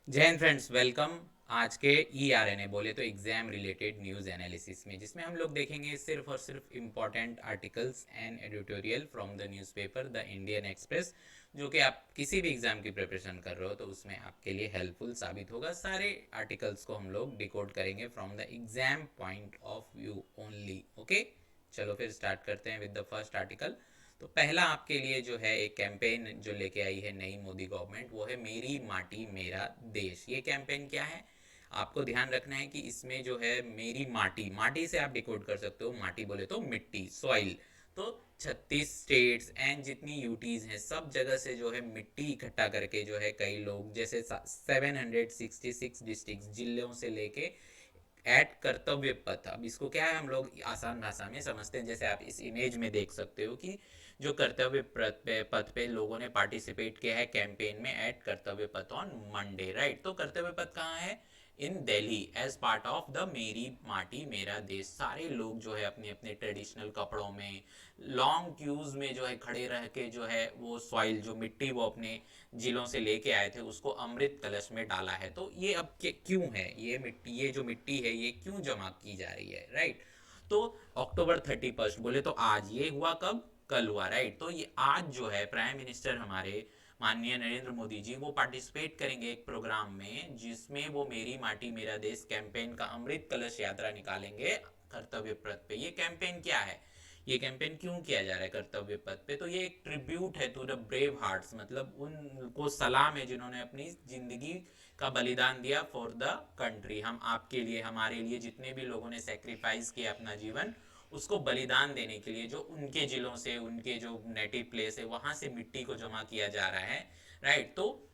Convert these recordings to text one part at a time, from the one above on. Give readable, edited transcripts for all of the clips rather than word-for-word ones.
जय Hind friends, welcome. आज के ERNA बोले तो एग्जाम रिलेटेड न्यूज़ एनालिसिस में, जिसमें हम लोग देखेंगे सिर्फ और सिर्फ important articles and editorial from the newspaper the Indian express, जो कि आप किसी भी एग्जाम की प्रिपरेशन कर रहे हो तो उसमें आपके लिए हेल्पफुल साबित होगा। सारे आर्टिकल्स को हम लोग डिकोड करेंगे from the exam point of view only. Okay, चलो फिर स्टार्ट करते हैं विद द फर्स्ट आर्टिकल। तो पहला आपके लिए जो है एक कैंपेन जो लेके आई है नई मोदी गवर्नमेंट, वो है मेरी माटी मेरा देश। ये कैंपेन क्या है, आपको ध्यान रखना है कि इसमें जो है मेरी माटी, माटी से आप डिकोड कर सकते हो, माटी बोले तो मिट्टी, सॉइल। तो 36 स्टेट्स एंड जितनी यूटीज हैं सब जगह से जो है मिट्टी इकट्ठा करके जो है कई लोग, जैसे 766 जिलों से लेके एट कर्तव्य पथ। अब इसको क्या है, हम लोग आसान भाषा में समझते हैं, जैसे आप इस इमेज में देख सकते हो कि जो कर्तव्य पथ पे लोगों ने पार्टिसिपेट किया है कैंपेन में एट कर्तव्य पथ ऑन मंडे, राइट। तो कर्तव्य पथ कहाँ है, in Delhi, as part of the Meri Maati मेरा देश। सारे लोग जो है अपने अपने ट्रेडिशनल कपड़ों में लॉन्ग क्यूज में जो है खड़े रह के जो है वो सॉइल, जो मिट्टी वो अपने जिलों से लेके आए थे, उसको अमृत कलश में डाला है। तो ये अब क्यों है, ये मिट्टी, ये जो मिट्टी है ये क्यों जमा की जा रही है, राइट। तो October 31 बोले तो आज, ये हुआ कब, कल हुआ, राइट। तो ये आज जो है प्राइम मिनिस्टर हमारे माननीय नरेंद्र मोदी जी वो पार्टिसिपेट करेंगे एक प्रोग्राम में, जिसमें वो मेरी माटी मेरा देश कैंपेन का अमृत कलश यात्रा निकालेंगे कर्तव्य पथ पे। ये कैंपेन क्या है, ये कैंपेन क्यों किया जा रहा है कर्तव्य पथ पे, तो ये एक ट्रिब्यूट है टू द ब्रेव हार्ट्स, मतलब उनको सलाम है जिन्होंने अपनी जिंदगी का बलिदान दिया फॉर द कंट्री। हम आपके लिए, हमारे लिए जितने भी लोगों ने सेक्रीफाइस किया अपना जीवन, उसको बलिदान देने के लिए जो उनके जिलों से, उनके जो नेटिव प्लेस है वहां से मिट्टी को जमा किया जा रहा है, राइट। तो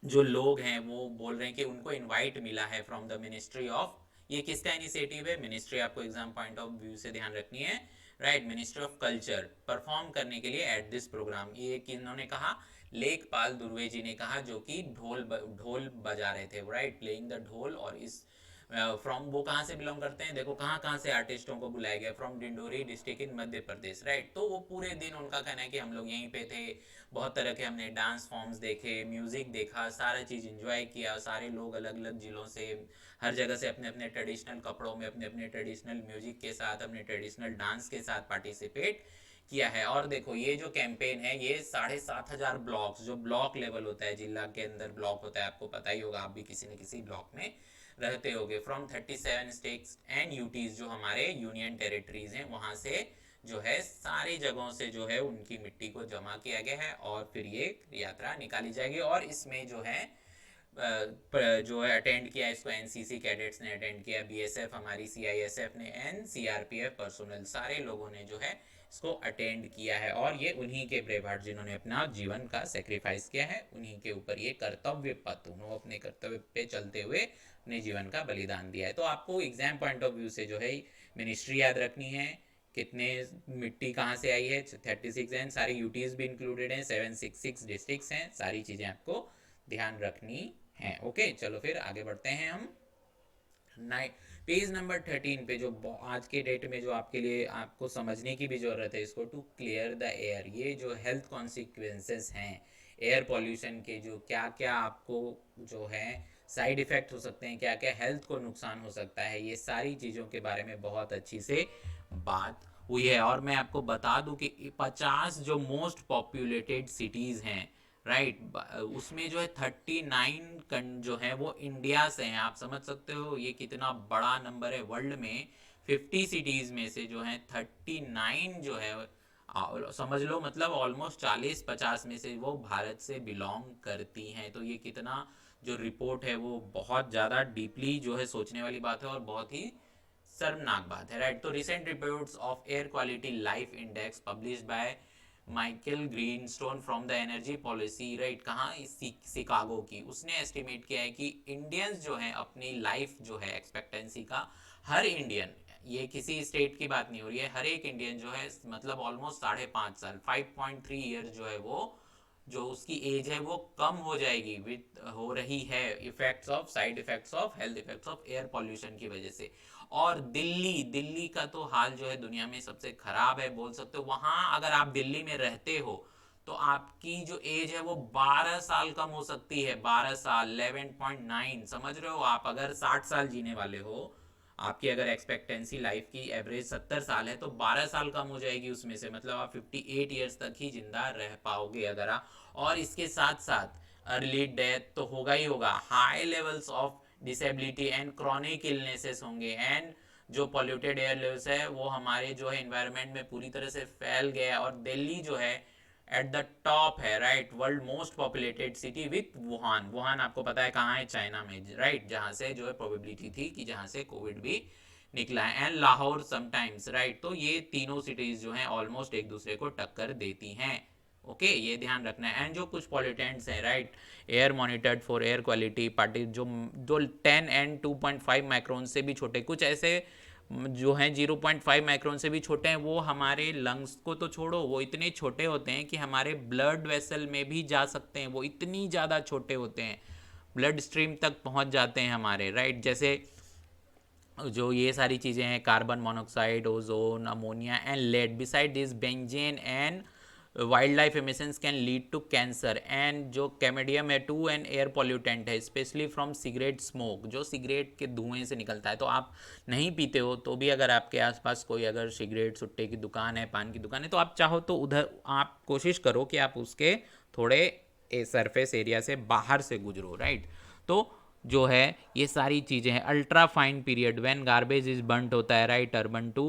जो लोग हैं वो बोल रहे हैं कि उनको इनवाइट मिला है फ्रॉम द मिनिस्ट्री ऑफ, ये किसका इनिशिएटिव है, मिनिस्ट्री, आपको एग्जाम पॉइंट ऑफ व्यू से ध्यान रखनी है, right, ministry of culture, perform करने के लिए एट दिस प्रोग्राम। ये किन्होंने कहा, लेखपाल दुर्वे जी ने कहा, जो कि ढोल बजा रहे थे, राइट, प्लेइंग द ढोल। और इस फ्रॉम, वो कहाँ से बिलोंग करते हैं, देखो कहाँ कहाँ से आर्टिस्टों को बुलाया गया, from Dindori district in Madhya Pradesh, right. तो वो पूरे दिन, उनका कहना है कि हम लोग यहीं पे थे, बहुत तरह के हमने डांस फॉर्म्स देखे, म्यूजिक देखा, सारा चीज़ इंजॉय किया। सारे लोग अलग अलग जिलों से, हर जगह से अपने अपने ट्रेडिशनल कपड़ों में, अपने अपने ट्रेडिशनल म्यूजिक के साथ, अपने ट्रेडिशनल डांस के साथ पार्टिसिपेट किया है। और देखो ये जो कैंपेन है, ये 7,500 ब्लॉक्स, जो ब्लॉक लेवल होता है, जिला के अंदर ब्लॉक होता है, आपको पता ही होगा, आप भी किसी न किसी ब्लॉक में रहते होगे, फ्रॉम 37 स्टेट्स एंड यूटीज, जो हमारे यूनियन टेरिटरीज हैं, वहां से जो है सारी जगहों से जो है उनकी मिट्टी को जमा किया गया है और फिर ये यात्रा निकाली जाएगी। और इसमें जो है जो है अटेंड किया, इसको एनसीसी कैडेट्स ने अटेंड किया, बीएसएफ हमारी, सीआईएसएफ ने, एंड सीआरपीएफ पर्सोनल, सारे लोगों ने जो है इसको अटेंड किया है। और ये उन्हीं के ब्रेव हार्ट जिन्होंने अपना जीवन का सेक्रीफाइस किया है, उन्हीं के ऊपर ये कर्तव्य पथ, उन्होंने अपने कर्तव्य पे चलते हुए अपने जीवन का बलिदान दिया है। तो आपको एग्जाम पॉइंट ऑफ व्यू से जो है मिनिस्ट्री याद रखनी है, कितने मिट्टी कहाँ से आई है, 36 एंड सारे यूटीज भी इंक्लूडेड हैं, 766 डिस्ट्रिक्ट्स हैं, सारी चीज़ें आपको ध्यान रखनी है। ओके, चलो फिर आगे बढ़ते हैं हम। पेज नंबर 13 पे, जो आज के डेट में जो आपके लिए, आपको समझने की भी जरूरत है इसको, टू क्लियर द एयर, ये जो हेल्थ कॉन्सिक्वेंसेस हैं एयर पॉल्यूशन के, जो क्या क्या आपको जो है साइड इफेक्ट हो सकते हैं, क्या क्या हेल्थ को नुकसान हो सकता है, ये सारी चीज़ों के बारे में बहुत अच्छी से बात हुई है। और मैं आपको बता दूं कि 50 जो मोस्ट पॉपुलेटेड सिटीज़ हैं, राइट, उसमें जो है 39 जो है वो इंडिया से हैं। आप समझ सकते हो ये कितना बड़ा नंबर है। वर्ल्ड में 50 सिटीज में से जो है 39 जो है, समझ लो मतलब ऑलमोस्ट 40-50 में से वो भारत से बिलोंग करती हैं। तो ये कितना, जो रिपोर्ट है वो बहुत ज़्यादा डीपली जो है सोचने वाली बात है और बहुत ही शर्मनाक बात है, राइट। तो recent reports of air quality life index published by Michael Greenstone from the energy policy, right, कहाँ, शिकागो की, उसने एस्टिमेट किया है कि इंडियंस जो है अपनी लाइफ जो है एक्सपेक्टेंसी का, हर इंडियन, ये किसी स्टेट की बात नहीं हो रही है, हर एक इंडियन जो है मतलब ऑलमोस्ट 5.5 साल, 5.3 ईयर जो है वो, जो उसकी एज है वो कम हो जाएगी विद, हो रही है effects of, side effects of, health effects of air pollution की वजह से। और दिल्ली, दिल्ली का तो हाल जो है दुनिया में सबसे खराब है, बोल सकते हो। वहां अगर आप दिल्ली में रहते हो तो आपकी जो एज है वो 12 साल कम हो सकती है, 12 साल, 11.9, समझ रहे हो आप? अगर 60 साल जीने वाले हो, आपकी अगर एक्सपेक्टेंसी लाइफ की एवरेज 70 साल है, तो 12 साल कम हो जाएगी उसमें से, मतलब आप 58 ईयर्स तक ही जिंदा रह पाओगे अगर आप। और इसके साथ साथ अर्ली डेथ तो होगा ही होगा, high levels of disability and chronic illnesses होंगे, एंड जो पॉल्यूटेड एयर लेवल्स है वो हमारे जो है इन्वायरमेंट में पूरी तरह से फैल गया है। और दिल्ली जो है एट द टॉप है, right, world most populated city with Wuhan. Wuhan आपको पता है कहाँ है? चाइना में, राइट, जहाँ से जो है प्रोबेबिलिटी थी कि जहाँ से कोविड भी निकला है, एंड लाहौर समटाइम्स, राइट। तो ये तीनों सिटीज जो हैं ऑलमोस्ट एक दूसरे को टक्कर देती हैं। ओके, ये ध्यान रखना है। एंड जो कुछ पॉल्यूटेंट्स हैं, right, air monitored for air quality party, जो जो 10 एंड 2.5 माइक्रोन से भी छोटे, कुछ ऐसे जो हैं 0.5 माइक्रोन से भी छोटे हैं, वो हमारे लंग्स को तो छोड़ो, वो इतने छोटे होते हैं कि हमारे ब्लड वेसल में भी जा सकते हैं, वो इतनी ज़्यादा छोटे होते हैं, ब्लड स्ट्रीम तक पहुंच जाते हैं हमारे, राइट। जैसे जो ये सारी चीज़ें हैं, carbon monoxide, ozone, ammonia and lead, beside this benzene and wild life emissions can lead to cancer. And जो कैमेडियम है टू एन एयर पॉल्यूटेंट है, स्पेशली फ्रॉम सिगरेट स्मोक, जो सिगरेट के धुएं से निकलता है। तो आप नहीं पीते हो तो भी अगर आपके आसपास कोई अगर सिगरेट सुट्टे की दुकान है, पान की दुकान है, तो आप चाहो तो उधर आप कोशिश करो कि आप उसके थोड़े सरफेस एरिया से बाहर से गुजरो, राइट। तो जो है ये सारी चीज़ें हैं। Ultra fine period when garbage is burnt होता है, right, urban to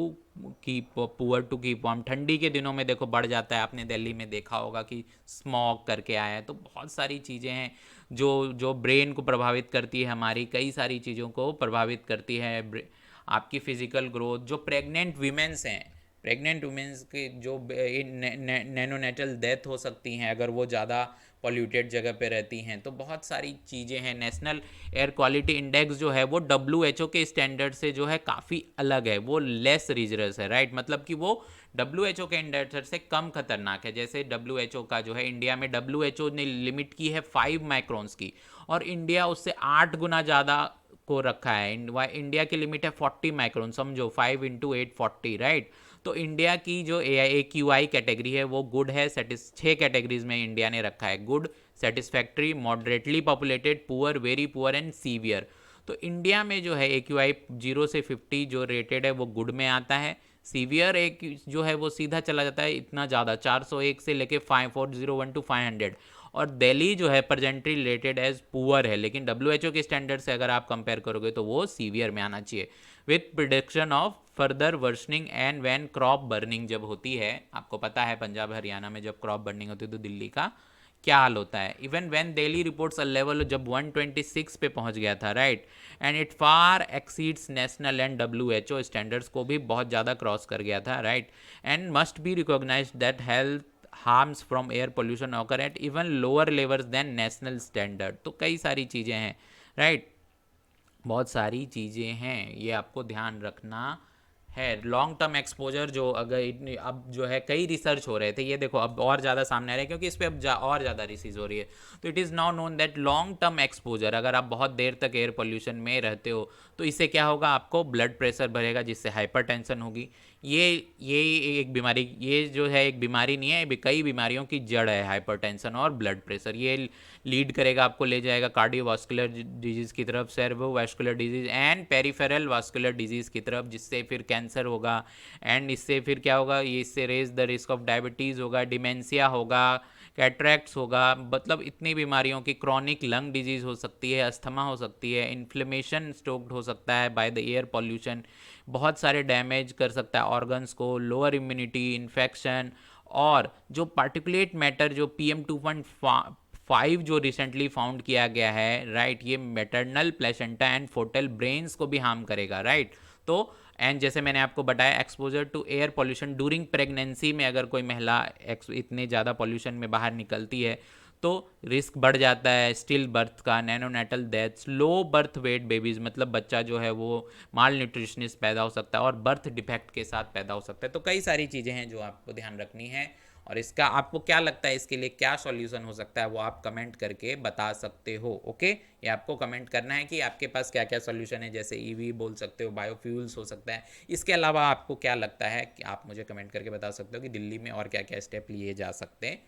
keep poor to keep warm. ठंडी के दिनों में देखो बढ़ जाता है, आपने दिल्ली में देखा होगा कि स्मॉग करके आया है। तो बहुत सारी चीज़ें हैं जो जो ब्रेन को प्रभावित करती है, हमारी कई सारी चीज़ों को प्रभावित करती है, आपकी फिजिकल ग्रोथ। जो प्रेग्नेंट वीमेंस हैं, प्रेग्नेंट वुमेंस की जो नैनोनेटल डेथ हो सकती हैं अगर वो ज़्यादा पॉल्यूटेड जगह पे रहती हैं। तो बहुत सारी चीज़ें हैं। नेशनल एयर क्वालिटी इंडेक्स जो है वो WHO के स्टैंडर्ड से जो है काफ़ी अलग है, वो लेस रिजरस है, राइट, मतलब कि वो WHO के स्टैंडर्ड से कम खतरनाक है। जैसे WHO का जो है, इंडिया में WHO ने लिमिट की है 5 माइक्रोन्स की, और इंडिया उससे 8 गुना ज़्यादा को रखा है। इंडिया की लिमिट है 40 माइक्रोन, समझो 5 इंटू 840, राइट। तो इंडिया की जो AQI कैटेगरी है वो गुड है, 6 कैटेगरीज में इंडिया ने रखा है, good, satisfactory, moderately populated, poor, very poor and severe. तो इंडिया में जो है AQI 0 से 50 जो रेटेड है वो गुड में आता है। सीवियर एक जो है वो सीधा चला जाता है इतना ज़्यादा, 401 से लेके 4001 टू 500। और दिल्ली जो है प्रेजेंटली रेटेड एज पुअर है, लेकिन WHO के स्टैंडर्ड से अगर आप कंपेयर करोगे तो वो सीवियर में आना चाहिए, with prediction of further worsening and when crop burning जब होती है। आपको पता है पंजाब हरियाणा में जब क्रॉप बर्निंग होती है तो दिल्ली का क्या हाल होता है। Even when Delhi reports a level जब 126 पे पहुंच गया था, right, and it far exceeds national and WHO standards को भी बहुत ज़्यादा क्रॉस कर गया था, right. And must be recognise that health harms from air pollution occur at even lower levels than national standard. तो कई सारी चीज़ें हैं, राइट, बहुत सारी चीज़ें हैं, ये आपको ध्यान रखना है। लॉन्ग टर्म एक्सपोजर जो अगर इतनी अब जो है कई रिसर्च हो रहे थे, ये देखो अब और ज़्यादा सामने आ रहा है क्योंकि इस पर अब और ज़्यादा रिसर्च हो रही है। तो it is now known that long term exposure, अगर आप बहुत देर तक एयर पोल्यूशन में रहते हो तो इससे क्या होगा, आपको ब्लड प्रेशर बढ़ेगा जिससे हाइपरटेंशन होगी। ये एक बीमारी, ये जो है एक बीमारी नहीं है, कई बीमारियों की जड़ है हाइपरटेंशन और ब्लड प्रेशर। ये लीड करेगा, आपको ले जाएगा कार्डियोवास्कुलर डिजीज़ की तरफ, cerebrovascular disease and peripheral vascular disease की तरफ, जिससे फिर कैंसर होगा। एंड इससे फिर क्या होगा, ये इससे raise the risk of diabetes होगा, डिमेंशिया होगा, कैटरैक्ट्स होगा, मतलब इतनी बीमारियों की, क्रॉनिक लंग डिजीज़ हो सकती है, अस्थमा हो सकती है, इन्फ्लेमेशन स्टोक्ड हो सकता है बाय द एयर पॉल्यूशन, बहुत सारे डैमेज कर सकता है ऑर्गन्स को, लोअर इम्यूनिटी, इन्फेक्शन। और जो पार्टिकुलेट मैटर जो PM2.5 जो रिसेंटली फाउंड किया गया है, राइट, ये maternal placenta and Portal brains को भी हार्म करेगा, राइट। तो एंड जैसे मैंने आपको बताया, exposure to air pollution during pregnancy में अगर कोई महिला इतने ज़्यादा पोल्यूशन में बाहर निकलती है तो रिस्क बढ़ जाता है स्टिल बर्थ का, neonatal deaths, low birth weight babies, मतलब बच्चा जो है वो माल न्यूट्रिशनिस्ट पैदा हो सकता है और बर्थ डिफेक्ट के साथ पैदा हो सकता है। तो कई सारी चीज़ें हैं जो आपको ध्यान रखनी है। और इसका आपको क्या लगता है, इसके लिए क्या सॉल्यूशन हो सकता है, वो आप कमेंट करके बता सकते हो। ओके, ये आपको कमेंट करना है कि आपके पास क्या क्या सॉल्यूशन है, जैसे EV बोल सकते हो, बायोफ्यूल्स हो सकता है। इसके अलावा आपको क्या लगता है कि आप मुझे कमेंट करके बता सकते हो कि दिल्ली में और क्या क्या स्टेप लिए जा सकते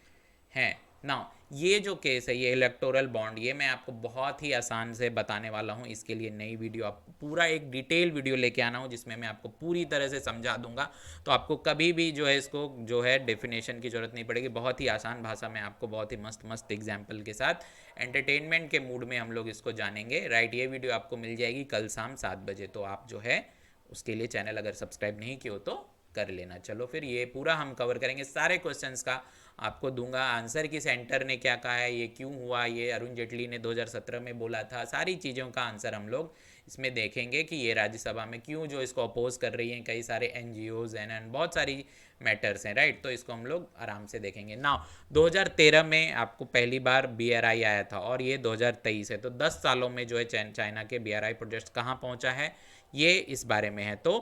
हैं ना। ये जो केस है, ये इलेक्टोरल बॉन्ड, ये मैं आपको बहुत ही आसान से बताने वाला हूँ। इसके लिए नई वीडियो, आप पूरा एक डिटेल वीडियो लेके आना हूँ जिसमें मैं आपको पूरी तरह से समझा दूंगा। तो आपको कभी भी जो है इसको जो है डेफिनेशन की ज़रूरत नहीं पड़ेगी। बहुत ही आसान भाषा में आपको बहुत ही मस्त मस्त एग्जाम्पल के साथ एंटरटेनमेंट के मूड में हम लोग इसको जानेंगे, राइट। ये वीडियो आपको मिल जाएगी कल शाम 7 बजे। तो आप जो है उसके लिए चैनल अगर सब्सक्राइब नहीं किए हो तो कर लेना। चलो फिर ये पूरा हम कवर करेंगे, सारे क्वेश्चंस का आपको दूंगा आंसर कि सेंटर ने क्या कहा है, ये क्यों हुआ, ये अरुण जेटली ने 2017 में बोला था, सारी चीज़ों का आंसर हम लोग इसमें देखेंगे कि ये राज्यसभा में क्यों जो इसको अपोज कर रही हैं कई सारे एनजीओज एंड बहुत सारी मैटर्स हैं, राइट। तो इसको हम लोग आराम से देखेंगे ना। 2013 में आपको पहली बार बीआरआई आया था और ये 2023 है, तो 10 सालों में जो है चाइना के बीआरआई प्रोजेक्ट कहाँ पहुँचा है ये इस बारे में है। तो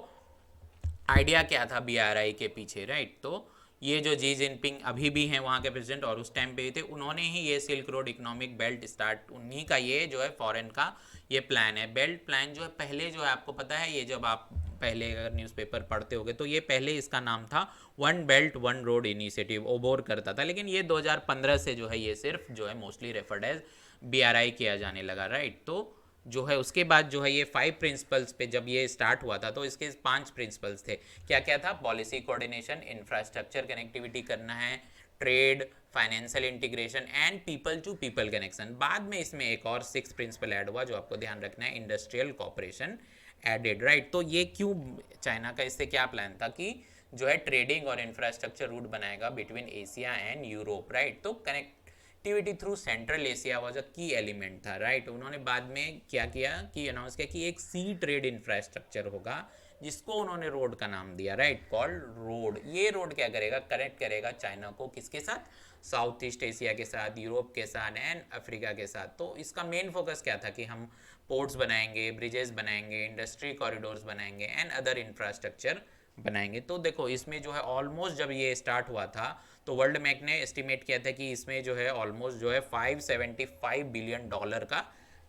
आइडिया क्या था बीआरआई के पीछे, राइट। तो ये जो जी जिनपिंग अभी भी हैं वहाँ के प्रेसिडेंट और उस टाइम पे भी थे, उन्होंने ही ये silk road economic belt start, उन्हीं का ये जो है फॉरेन का ये प्लान है। बेल्ट प्लान जो है पहले जो है आपको पता है, ये जब आप पहले अगर न्यूज़पेपर पढ़ते होगे तो ये पहले इसका नाम था one belt one road initiative, OBOR करता था। लेकिन ये 2015 से जो है ये सिर्फ जो है मोस्टली रेफर्ड एज बीआरआई किया जाने लगा, राइट। तो जो है उसके बाद जो है ये 5 प्रिंसिपल्स पे जब ये स्टार्ट हुआ था तो इसके 5 प्रिंसिपल्स थे। क्या क्या था? पॉलिसी कोऑर्डिनेशन, इंफ्रास्ट्रक्चर कनेक्टिविटी करना है, trade, financial integration and people to people connection. बाद में इसमें एक और 6 प्रिंसिपल ऐड हुआ जो आपको ध्यान रखना है, इंडस्ट्रियल कॉपरेशन एडेड, राइट। तो ये क्यों, चाइना का इससे क्या प्लान था कि जो है ट्रेडिंग और इंफ्रास्ट्रक्चर रूट बनाएगा between Asia and Europe, right. तो connectivity through Central Asia was a key element था, राइट। उन्होंने बाद में क्या किया कि अनाउंस किया कि एक सी ट्रेड इंफ्रास्ट्रक्चर होगा जिसको उन्होंने रोड का नाम दिया, राइट, कॉल्ड रोड। ये रोड क्या करेगा? कनेक्ट करेगा चाइना को किसके साथ? साउथ ईस्ट एशिया के साथ, यूरोप के साथ एंड अफ्रीका के साथ। तो इसका मेन फोकस क्या था कि हम पोर्ट्स बनाएंगे, ब्रिजेस बनाएंगे, इंडस्ट्री कॉरिडोर्स बनाएंगे एंड अदर इंफ्रास्ट्रक्चर बनाएंगे। तो देखो इसमें जो है ऑलमोस्ट जब ये स्टार्ट हुआ था तो वर्ल्ड बैंक ने एस्टिमेट किया था कि इसमें जो है ऑलमोस्ट जो है $575 बिलियन का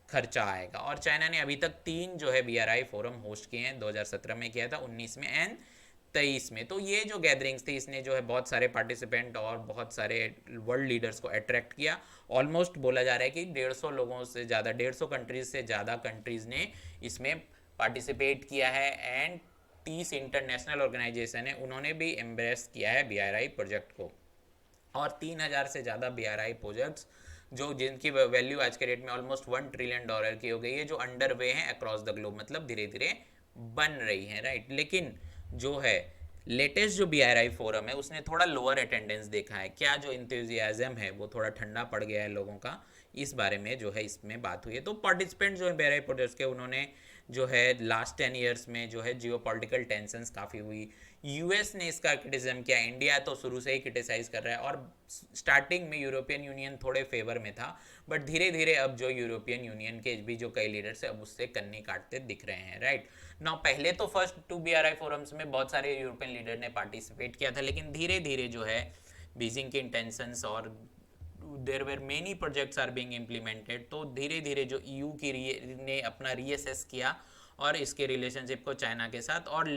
खर्चा आएगा। और चाइना ने अभी तक 3 जो है बीआरआई फोरम होस्ट किए हैं, 2017 में किया था, 19 में एंड 23 में। तो ये जो गैदरिंग्स थी इसने जो है बहुत सारे पार्टिसिपेंट और बहुत सारे वर्ल्ड लीडर्स को अट्रैक्ट किया। ऑलमोस्ट बोला जा रहा है कि 150 लोगों से ज़्यादा, 150 कंट्रीज से ज़्यादा कंट्रीज़ ने इसमें पार्टिसिपेट किया है एंड 30 इंटरनेशनल ऑर्गेनाइजेशन है उन्होंने भी एम्ब्रेस किया है बीआरआई प्रोजेक्ट को। और 3000 से ज़्यादा बीआरआई प्रोजेक्ट्स जो जिनकी वैल्यू आज के रेट में ऑलमोस्ट $1 ट्रिलियन की हो गई है, जो अंडर वे हैं अक्रॉस द ग्लोब, मतलब धीरे धीरे बन रही है, राइट। लेकिन जो है लेटेस्ट जो बीआरआई फोरम है उसने थोड़ा लोअर अटेंडेंस देखा है। क्या जो इंथुजियाज्म है वो थोड़ा ठंडा पड़ गया है लोगों का, इस बारे में जो है इसमें बात हुई है। तो पार्टिसिपेंट जो है बीआरआई प्रोजेक्ट्स के, उन्होंने जो है लास्ट 10 ईयर्स में जो है जियो पॉलिटिकल टेंशंस काफ़ी हुई। यूएस ने इसका क्रिटिसिज्म किया, इंडिया तो शुरू से ही क्रिटिसाइज कर रहा है। और स्टार्टिंग में यूरोपियन यूनियन थोड़े फेवर में था, बट धीरे धीरे अब जो यूरोपियन यूनियन के भी जो कई लीडर्स है अब उससे कन्नी काटते दिख रहे हैं, राइट। ना पहले तो फर्स्ट 2 बीआरआई फोरम्स में बहुत सारे यूरोपियन लीडर ने पार्टिसिपेट किया था, लेकिन धीरे धीरे जो है बीजिंग के इंटेंशंस और there were many projects are being implemented, तो धीरे धीरे जो ईयू की ने अपना रीअसेस किया और इसके रिलेशनशिप को चाइना के साथ, और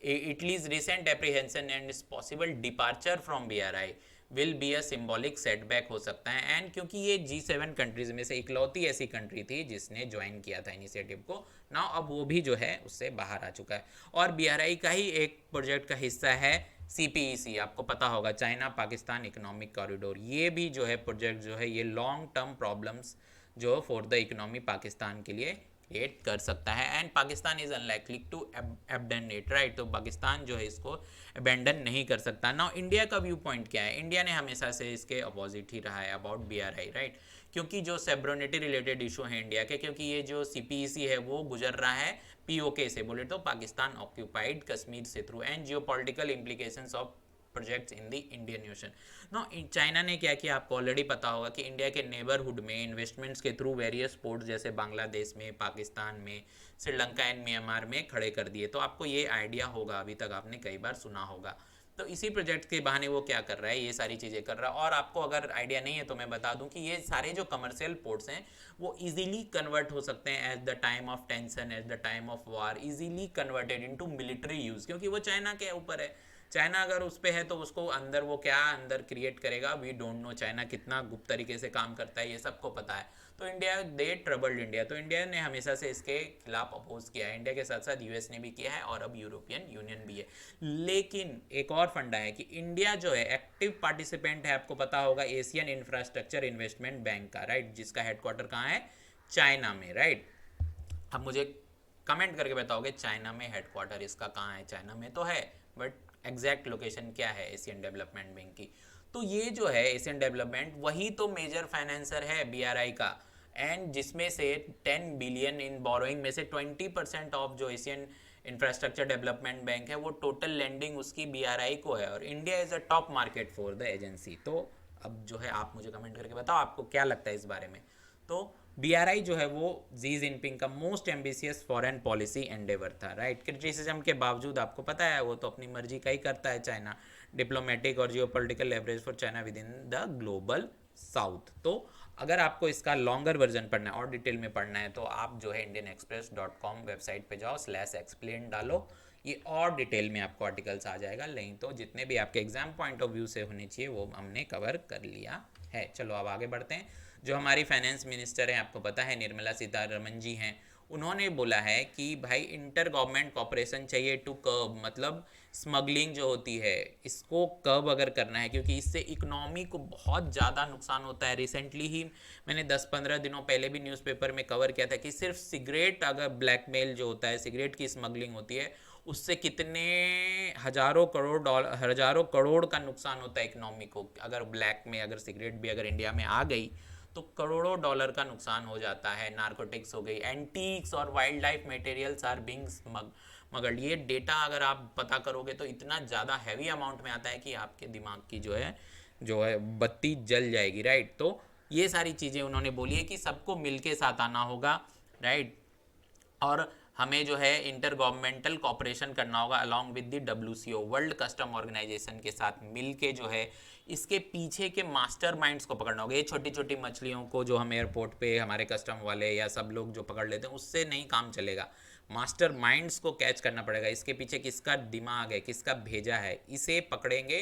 Italy's recent apprehension and possible departure from BRI will be a symbolic setback हो सकता है। एंड क्योंकि ये G7 कंट्रीज में से इकलौती ऐसी कंट्री थी जिसने ज्वाइन किया था इनिशिएटिव को, ना अब वो भी जो है उससे बाहर आ चुका है। और बीआरआई का ही एक प्रोजेक्ट का हिस्सा है CPEC, आपको पता होगा, चाइना पाकिस्तान इकोनॉमिक कॉरिडोर। ये भी जो है प्रोजेक्ट जो है ये लॉन्ग टर्म प्रॉब्लम्स जो फॉर द इकोनॉमी पाकिस्तान के लिए क्रिएट कर सकता है and Pakistan is unlikely to abandon it, right. तो पाकिस्तान जो है इसको अबैंडन नहीं कर सकता। नाउ इंडिया का व्यू पॉइंट क्या है? इंडिया ने हमेशा से इसके अपोजिट ही रहा है अबाउट बीआरआई, राइट। क्योंकि जो सेब्रोनिटी रिलेटेड इशू है इंडिया के, क्योंकि ये जो CPEC है वो गुजर रहा है POK से, बोले तो पाकिस्तान ऑक्यूपाइड कश्मीर से through, and geopolitical implications of projects in the Indian ocean. No, China ने क्या किया आपको ऑलरेडी पता होगा कि इंडिया के नेबरहुड में इन्वेस्टमेंट्स के थ्रू वेरियस पोर्ट्स जैसे बांग्लादेश में, पाकिस्तान में, श्रीलंका एंड म्यांमार में खड़े कर दिए। तो आपको ये आइडिया होगा, अभी तक आपने कई बार सुना होगा। तो इसी प्रोजेक्ट के बहाने वो क्या कर रहा है, ये सारी चीज़ें कर रहा है। और आपको अगर आइडिया नहीं है तो मैं बता दूं कि ये सारे जो कमर्शियल पोर्ट्स हैं वो इजीली कन्वर्ट हो सकते हैं at the time of tension, at the time of war, easily converted into military use, क्योंकि वो चाइना के ऊपर है। चाइना अगर उस पे है तो उसको अंदर वो क्या अंदर क्रिएट करेगा, वी डोंट नो। चाइना कितना गुप्त तरीके से काम करता है ये सबको पता है। तो इंडिया दे ट्रबल्ड इंडिया, तो इंडिया ने हमेशा से इसके खिलाफ अपोज किया है। इंडिया के साथ साथ यूएस ने भी किया है और अब यूरोपियन यूनियन भी है। लेकिन एक और फंडा है कि इंडिया जो है एक्टिव पार्टिसिपेंट है, आपको पता होगा एशियन इंफ्रास्ट्रक्चर इन्वेस्टमेंट बैंक का, राइट, जिसका हेडक्वार्टर कहाँ है, चाइना में, राइट। अब मुझे कमेंट करके बताओगे चाइना में हेडक्वार्टर इसका कहाँ है, चाइना में तो है, बट एग्जैक्ट लोकेशन क्या है एशियन डेवलपमेंट बैंक की। तो ये जो है एशियन डेवलपमेंट वही तो मेजर फाइनेंसर है बीआरआई का, एंड जिसमें से 10 बिलियन इन बोरोइंग में से 20% ऑफ जो एशियन इंफ्रास्ट्रक्चर डेवलपमेंट बैंक है वो टोटल लेंडिंग उसकी बीआरआई को है, और India is a top market for the agency. तो अब जो है आप मुझे कमेंट करके बताओ आपको क्या लगता है इस बारे में। तो बीआरआई जो है वो जी जिनपिंग का most ambitious foreign policy Endeavour था, राइट। क्रिटिसिज्म के बावजूद आपको पता है वो तो अपनी मर्जी का ही करता है चाइना, डिप्लोमेटिक और geopolitical leverage for China with in the global south. तो अगर आपको इसका लॉन्गर वर्जन पढ़ना है और डिटेल में पढ़ना है तो आप जो है indianexpress.com वेबसाइट पे जाओ, /explain डालो, ये और डिटेल में आपको आर्टिकल्स आ जाएगा। नहीं तो जितने भी आपके एग्जाम पॉइंट ऑफ व्यू से होने चाहिए वो हमने कवर कर लिया है। चलो अब आगे बढ़ते हैं। जो हमारी फाइनेंस मिनिस्टर हैं आपको पता है निर्मला सीतारमन जी हैं, उन्होंने बोला है कि भाई इंटर गवर्नमेंट कॉपरेशन चाहिए टू कर्ब, मतलब स्मगलिंग जो होती है इसको कर्ब अगर करना है, क्योंकि इससे इकोनॉमी को बहुत ज़्यादा नुकसान होता है। रिसेंटली ही मैंने 10-15 दिनों पहले भी न्यूज़पेपर में कवर किया था कि सिर्फ सिगरेट अगर ब्लैकमेल जो होता है, सिगरेट की स्मगलिंग होती है, उससे कितने हज़ारों करोड़ का नुकसान होता है इकोनॉमी को। अगर ब्लैक में अगर सिगरेट भी अगर इंडिया में आ गई तो करोड़ों डॉलर का नुकसान हो जाता है। नारकोटिक्स हो गई, एंटीक्स और wild life materials are being मगर ये डेटा अगर आप पता करोगे तो इतना ज़्यादा हैवी अमाउंट में आता है कि आपके दिमाग की जो है बत्ती जल जाएगी, राइट। तो ये सारी चीज़ें उन्होंने बोली है कि सबको मिल के साथ आना होगा, राइट। और हमें जो है इंटर गवर्नमेंटल कॉपरेशन करना होगा along with the WCO, world customs organisation के साथ मिल के जो है इसके पीछे के मास्टर माइंड्स को पकड़ना होगा। ये छोटी छोटी मछलियों को जो हम एयरपोर्ट पे हमारे कस्टम वाले या सब लोग जो पकड़ लेते हैं उससे नहीं काम चलेगा, मास्टर माइंड्स को कैच करना पड़ेगा। इसके पीछे किसका दिमाग है, किसका भेजा है, इसे पकड़ेंगे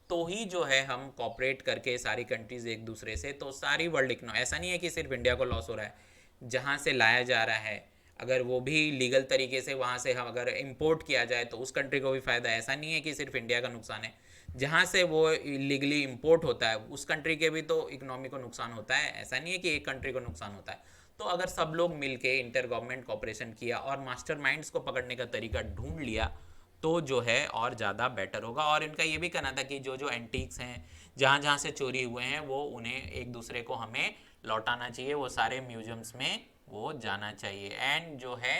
तो ही जो है हम कॉपरेट करके सारी कंट्रीज एक दूसरे से, तो सारी वर्ल्ड इकोनॉमी, ऐसा नहीं है कि सिर्फ इंडिया को लॉस हो रहा है, जहाँ से लाया जा रहा है अगर वो भी लीगल तरीके से वहाँ से हम अगर इंपोर्ट किया जाए तो उस कंट्री को भी फ़ायदा है। ऐसा नहीं है कि सिर्फ इंडिया का नुकसान है, जहाँ से वो लीगली इंपोर्ट होता है उस कंट्री के भी तो इकोनॉमी को नुकसान होता है। ऐसा नहीं है कि एक कंट्री को नुकसान होता है। तो अगर सब लोग मिलके इंटर गवर्नमेंट कॉपरेशन किया और मास्टर माइंड्स को पकड़ने का तरीका ढूंढ लिया तो जो है और ज़्यादा बेटर होगा। और इनका ये भी कहना था कि जो जो एंटीक्स हैं जहाँ जहाँ से चोरी हुए हैं वो उन्हें एक दूसरे को हमें लौटाना चाहिए, वो सारे म्यूजियम्स में वो जाना चाहिए। एंड जो है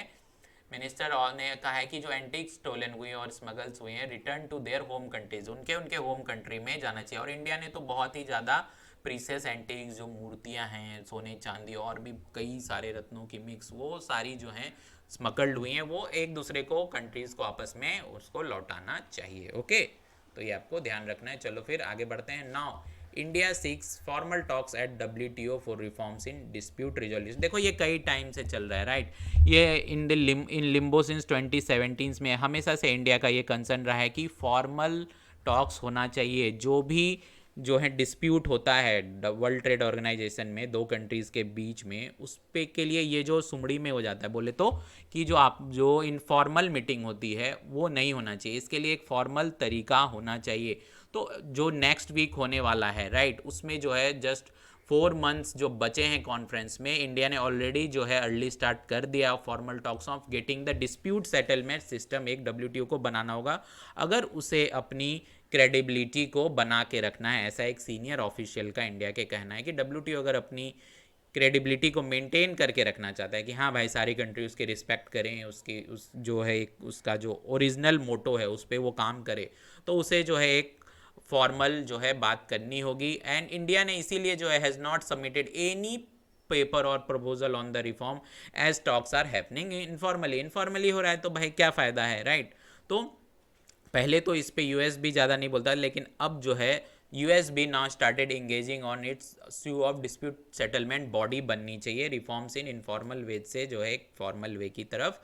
मिनिस्टर और ने कहा है कि जो एंटीक स्टोलन हुई और स्मगल्स हुए हैं return to their home countries, उनके उनके होम कंट्री में जाना चाहिए। और इंडिया ने तो बहुत ही ज़्यादा प्रीसियस एंटीक्स जो मूर्तियां हैं सोने चांदी और भी कई सारे रत्नों की मिक्स, वो सारी जो हैं स्मगल्ड हुई हैं, वो एक दूसरे को कंट्रीज़ को आपस में उसको लौटाना चाहिए। ओके, तो ये आपको ध्यान रखना है। चलो फिर आगे बढ़ते हैं। Now India seeks formal talks at WTO for reforms in dispute resolution. देखो ये कई टाइम से चल रहा है, राइट। ये इन लिम्बो सिंस 2017 में हमेशा से इंडिया का ये कंसर्न रहा है कि फॉर्मल टॉक्स होना चाहिए। जो भी जो है डिस्प्यूट होता है वर्ल्ड ट्रेड ऑर्गेनाइजेशन में दो कंट्रीज़ के बीच में, उस पे के लिए ये जो सुमड़ी में हो जाता है बोले तो कि जो इनफॉर्मल मीटिंग होती है वो नहीं होना चाहिए, इसके लिए एक फॉर्मल तरीका होना चाहिए। तो जो नेक्स्ट वीक होने वाला है, राइट, उसमें जो है जस्ट 4 मंथ्स जो बचे हैं कॉन्फ्रेंस में, इंडिया ने ऑलरेडी जो है अर्ली स्टार्ट कर दिया formal talks of getting the dispute settlement system. एक WTO को बनाना होगा अगर उसे अपनी क्रेडिबिलिटी को बना के रखना है। ऐसा एक सीनियर ऑफिशियल का इंडिया के कहना है कि WTO अगर अपनी क्रेडिबिलिटी को मेंटेन करके रखना चाहता है कि हाँ भाई सारी कंट्री उसकी रिस्पेक्ट करें, उसकी उस जो है एक उसका जो ओरिजिनल मोटो है उस पर वो काम करे, तो उसे जो है एक फॉर्मल जो है बात करनी होगी। एंड इंडिया ने इसीलिए जो है has not submitted any paper और proposal on the reform as talks are happening informally हो रहा है, तो भाई क्या फ़ायदा है, राइट। तो पहले तो इस पे यूएस भी ज़्यादा नहीं बोलता, लेकिन अब जो है यूएस भी now started engaging on its issue of dispute settlement body बननी चाहिए। रिफॉर्म्स इन इनफॉर्मल वे से जो है एक फॉर्मल वे की तरफ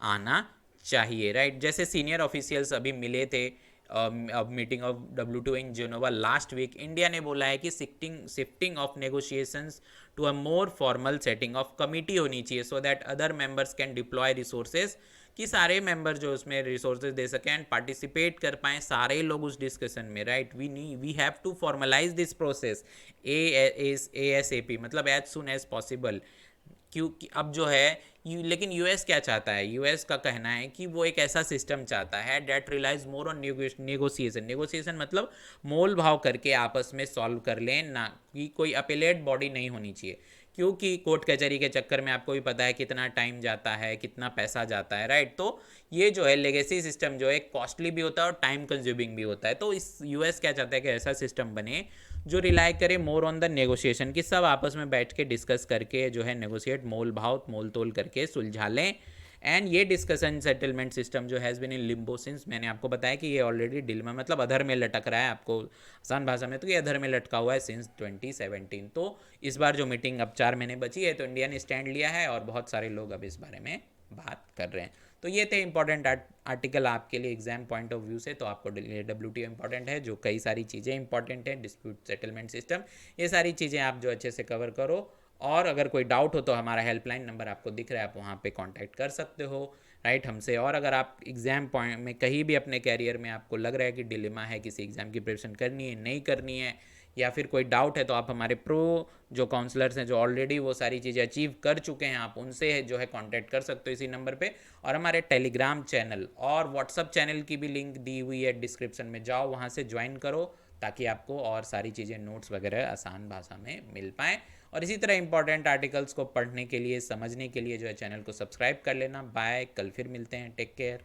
आना चाहिए, राइट। जैसे सीनियर ऑफिशियल्स अभी मिले थे meeting of WTO in Geneva last week, India ने बोला है कि shifting of negotiations to a more formal setting of committee होनी चाहिए so that other members can deploy resources, कि सारे मेंबर जो उसमें रिसोर्सेज दे सकें एंड पार्टिसिपेट कर पाएँ सारे लोग उस डिस्कशन में, right. We have to formalise this process ASAP, मतलब एज सुन एज पॉसिबल। क्योंकि अब जो है लेकिन यूएस क्या चाहता है, यूएस का कहना है कि वो एक ऐसा सिस्टम चाहता है that relies more on negotiation मतलब मोल भाव करके आपस में सॉल्व कर लें, ना कि कोई अपेलेट बॉडी नहीं होनी चाहिए, क्योंकि कोर्ट कचहरी के चक्कर में आपको भी पता है कितना टाइम जाता है, कितना पैसा जाता है, राइट। तो ये जो है लेगेसी सिस्टम जो है कॉस्टली भी होता है और टाइम कंज्यूमिंग भी होता है। तो इस यूएस क्या चाहता है कि ऐसा सिस्टम बने जो रिलाई करे मोर ऑन द नेगोशिएशन, कि सब आपस में बैठ के डिस्कस करके जो है नेगोशिएट, मोल भाव मोल तोल करके सुलझा लें। एंड ये डिस्कशन सेटलमेंट सिस्टम जो has been in Limbo since, मैंने आपको बताया कि ये ऑलरेडी डिलमा मतलब अधर में लटक रहा है, आपको आसान भाषा में तो ये अधर में लटका हुआ है सिंस 2017। तो इस बार जो मीटिंग अब 4 महीने बची है तो इंडिया ने स्टैंड लिया है और बहुत सारे लोग अब इस बारे में बात कर रहे हैं। तो ये थे इंपॉर्टेंट आर्टिकल आपके लिए एग्जाम पॉइंट ऑफ व्यू से। तो आपको WTO इंपॉर्टेंट है, जो कई सारी चीज़ें इंपॉर्टेंट हैं, डिस्प्यूट सेटलमेंट सिस्टम, ये सारी चीज़ें आप जो अच्छे से कवर करो। और अगर कोई डाउट हो तो हमारा हेल्पलाइन नंबर आपको दिख रहा है, आप वहाँ पे कांटेक्ट कर सकते हो, राइट, हमसे। और अगर आप एग्ज़ाम पॉइंट में कहीं भी अपने कैरियर में आपको लग रहा है कि डिलेमा है, किसी एग्ज़ाम की प्रिपरेशन करनी है नहीं करनी है, या फिर कोई डाउट है, तो आप हमारे प्रो जो काउंसलर्स हैं जो ऑलरेडी वो सारी चीज़ें अचीव कर चुके हैं, आप उनसे जो है कांटेक्ट कर सकते हो इसी नंबर पे। और हमारे टेलीग्राम चैनल और व्हाट्सअप चैनल की भी लिंक दी हुई है डिस्क्रिप्शन में, जाओ वहाँ से ज्वाइन करो ताकि आपको और सारी चीज़ें नोट्स वगैरह आसान भाषा में मिल पाएँ। और इसी तरह इंपॉर्टेंट आर्टिकल्स को पढ़ने के लिए, समझने के लिए जो है चैनल को सब्सक्राइब कर लेना। बाय, कल फिर मिलते हैं, टेक केयर।